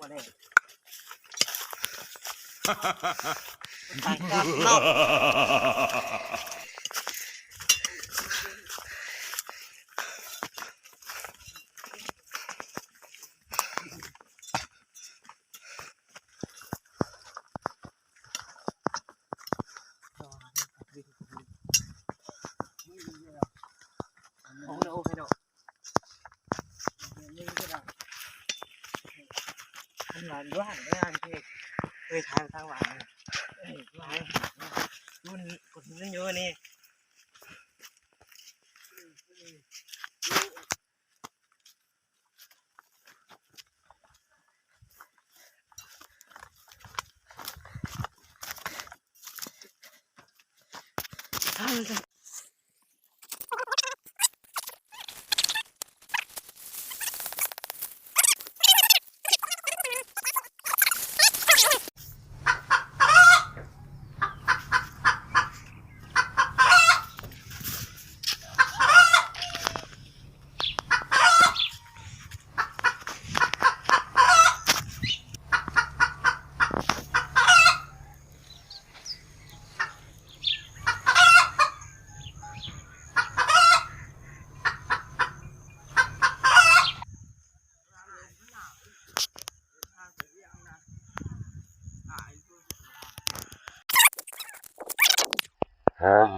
ก็ได้ต่างกันเนาะโอ้โหโอ้โหนี่ก็ได้ทำงานด้วยงานที่เคยทางหวานรุ่นกดรุ่นเยอะนี่เฮ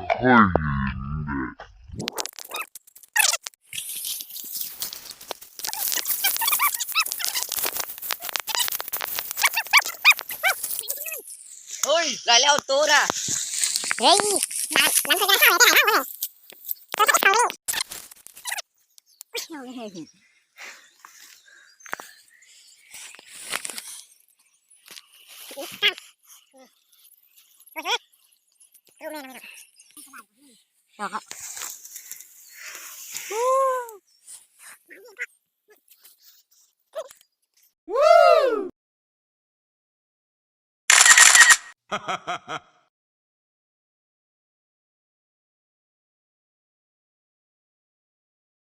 ้ยได้แล้วตัวน่ะเฮ้ยน้ำเคยได้เข้าเลยได้แล้วเว้ยเข้าเลยเดี๋ยวครับHa ha ha ha!